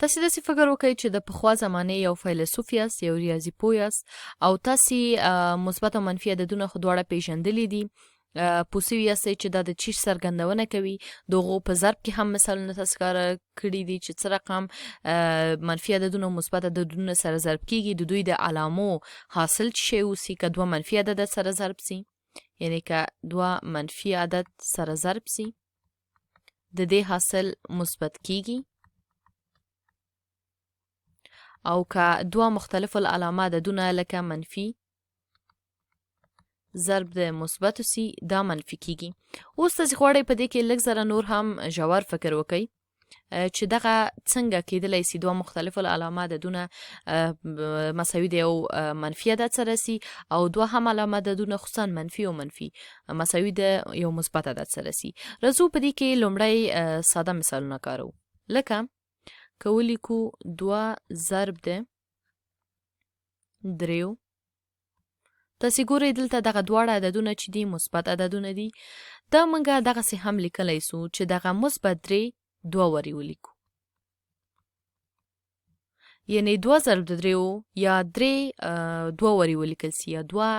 تاسې داسې فکر وکړئ چې د پخوا زمانې یو فیلسوف یاست، یو ریاضي پوه یاست او تاسې مثبت او منفي عددونه خو دواړه پېژندلي دي. پوه سوي یاستئ چې دا د چی څرګندونه کوي. د هغو په ضرب کې هم مثالونه تاسې کاره کړي دي چې څه رقم منفي عددونه او مثبت عددونه سره ضرب کېږي. د دوی د علامو حاصل چې شی اوسي، که دوه منفي عدد سره ضرب سي، یعنې که دوه منفي عدد سره ضرب سي د دې حاصل مثبت کېږي، او که دوه مختلف العلامه عددونه لکه منفي ضرب د مثبتو سي دا منفي کېږي. اوس تاسې غواړئ په دې کې لږ ذره نور هم ژور فکر وکئ چې دغه څنګه کېدلی سي دوه مختلف العلامه عددونه مساوي د یو منفي عدد سره سي، او دوه هم علامه عددونه خصوصا منفي او منفي مساوي د یو مثبت عدد سره سي. راځو په دې کې لومړی ساده مثالونه کارو، لکه که ولیکو دوه ضرب د دریو. تاسې ګورئ دلته دغه دواړه عددونه چې دي مثبت عددونه دي. دا موږ دغسې هم لیکلی سو چې دغه مثبت درې دوه ورې ولیکو، یعنې دوه ضرب د دریو یا درې دوه ورې ولیکل سي یا دوه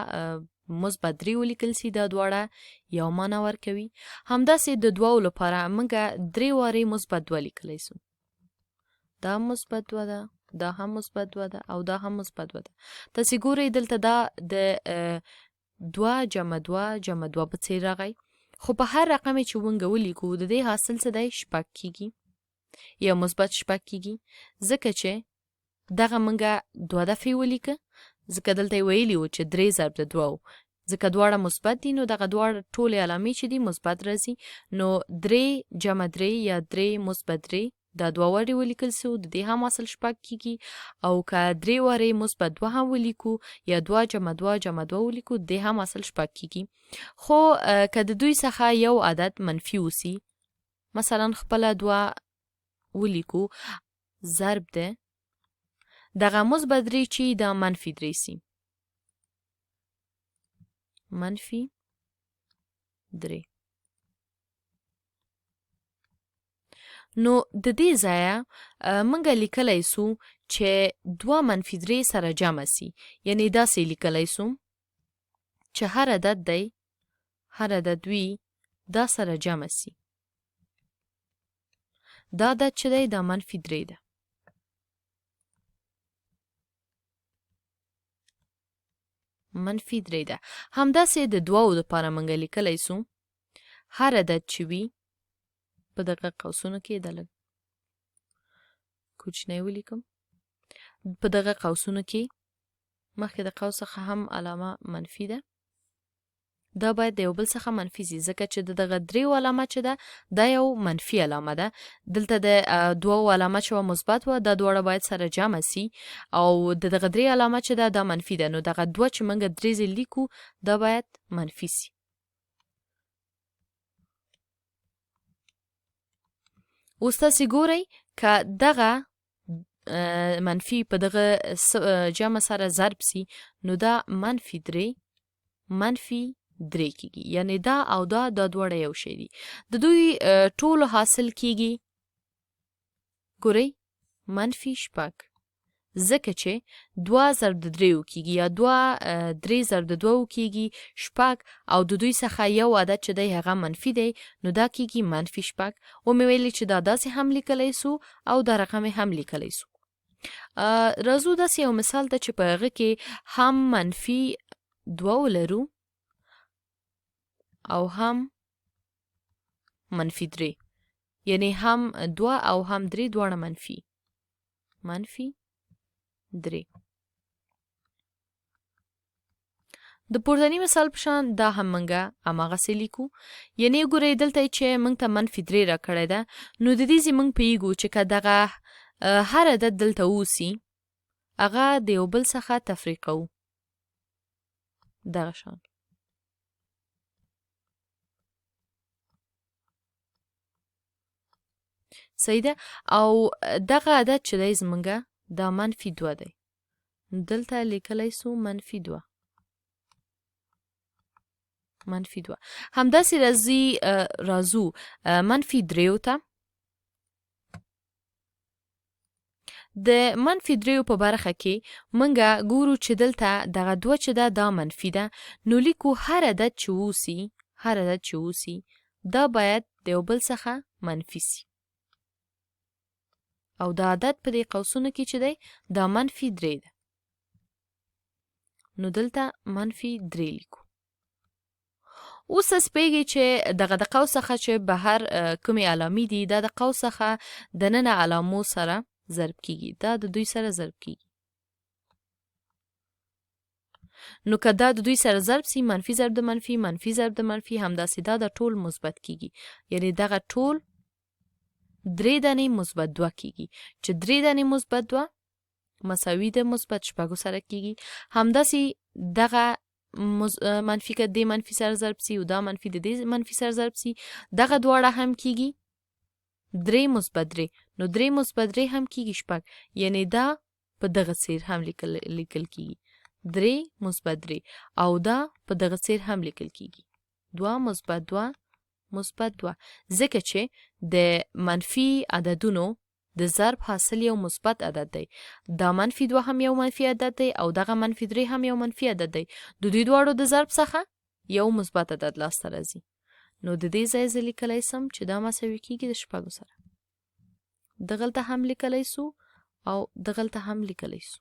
مثبت درې ولیکل سي، دا دواړه یو معنا ورکوي. همداسې د دوو لپاره موږ درې وارې مثبت دوه لیکلی سو. دا مثبت دوه ده، دا هم مثبت دوه ده او دا هم مثبت دوه ده. تاسې ګورئ دلته دا د دوه جمع دوه جمع دوه په څېر راغی، خو په هر رقم چې موږ ولیکو د دې حاصل څه دی؟ شپږ کېږي یا مثبت شپږ کېږي، ځکه چې دغه موږ دوه دفعې ولیکه، ځکه دلته یې ویلي و چې درې ضرب د دوه، ځکه دواړه مثبت دي نو دغه دواړه ټولې علامې چې دي مثبت راځي. نو درې جمع درې یا درې مثبت درې دا دوه وارې ولیکل سو، د دې هم حاصل شپږ کېږي. او که درې وارې مثبت دوه هم ولیکو یا دوه جمع دوه جمع دوه ولیکو د دې هم حاصل شپږ کېږي. خو که د دوی څخه یو عدد منفي اوسي، مثلا خپله دوه ولیکو ضرب ده دغه مثبت درې چې دا منفي درې سي، منفي درې. نو د دې ځایه موږ لیکلی سو چې دوه منفي درې سره جمع سي، یعنې داسې لیکلی سو چې هر عدد دی، هر عدد وي دا سره جمع سي. دا عدد چې دی دا منفي درې ده. منفي درې ده. همداسې د دوو دپاره موږ لیکلی سو هر عدد چې وي په دغه قوسونو کې د لږ کوچنی ولیکم، په دغه قوسونو کې مخکې د قوس څخه هم علامه منفي ده، دا باید د یو بل څخه منفي سي، ځکه چې دغه دریو علامه چې ده دا یو منفي علامه ده. دلته د دوو علامه چې وه مثبت وه، دا دواړه باید سره جمع سي، او د دغه درې علامه چې ده دا منفي ده، نو دغه دوه چې موږ درې ځې لیکو دا باید منفي سي. اوس تاسې ګورئ که دغه منفي په دغه جمع سره ضرب سي نو دا منفي درې منفي درې کېږي، یعنې دا او دا دواړه یو شی دي. د دوی ټولو حاصل کېږي ګورئ منفي شپږ، ځکه چې دوه ضرب د دریو کېږي یا درې ضرب د دوو کېږي شپږ، او د دوی څخه یو عدد چې دی هغه منفي دی، نو دا کېږي منفي شپږ. ومې ویلې چې دا داسې هم لیکلی سو او دا رقم هم لیکلی سو. راځو داسې یو مثال ته چې په هغه کې هم منفي دوه ولرو او هم منفي درې، یعنې هم دوه او هم درې دواړه منفي درې. د پورتني مثال په شان دا هم موږ هماغسې لیکو، یعنې ګورئ دلته چې موږ ته منفي درې راکړی ده، نو د دې ځې موږ پوهېږو چې که دغه هر عدد دلته اوسي هغه د یو بل څخه تفریق کوو دغه شان. صحیح ده. او دغه عدد چې دی زموږ دا منفي دوه دی، دلته لیکلی سو منفي دوه. همداسې راځو منفي دریو ته. د منفي دریو په برخه کې منګه ګورو چې دلته دغه دوه چې ده دا منفي ده، نو لیکو هر عدد چې اوسي دا باید د یو بل څخه منفي سي، او دا عدد په دې قوسونو کې چې دی دا منفي 3 ده، نو دلته منفي 3 لیکو. اوس سپیږي چې دغه د قوس څخه چې بهر کومې علامې دي دا د قوس څخه دننه علامو سره ضرب کیږي، دا د دوی سره ضرب کیږي. نو که دا د دوی سره ضرب سي منفي ضرب د منفي، منفي ضرب د منفي، همداسې دا د ټول مثبت کیږي، یعنی دغه ټول 3 دانې مثبت 2 کیږي چې 3 دانې مثبت 2 مساوي د مثبت 6 سره کیږي. همداسې دغه منفي که د منفي سره ضرب سي او دا منفي د دې منفي سره ضرب سي دغه دواړه هم کیږي 3 مثبت 3، نو 3 مثبت 3 هم کیږي 6، یعنی دا په دغه څیر هم لیکل کیږي 3 مثبت 3 او دا په دغه څیر هم لیکل کیږي 2 مثبت 2 مثبت 2، ځکه چې د منفي عددونو د ضرب حاصل یو مثبت عدد دی، دا منفي 2 هم یو منفي عدد دی او دغه منفي 3 هم یو منفي عدد دی، د دوی دواړو د ضرب څخه یو مثبت عدد لاسته راځي، نو د دې ځای زه لیکلی سم چې دا مساوي کیږي د 6 سره، دغلته هم لیکلی سو او دغلته هم لیکلی سو.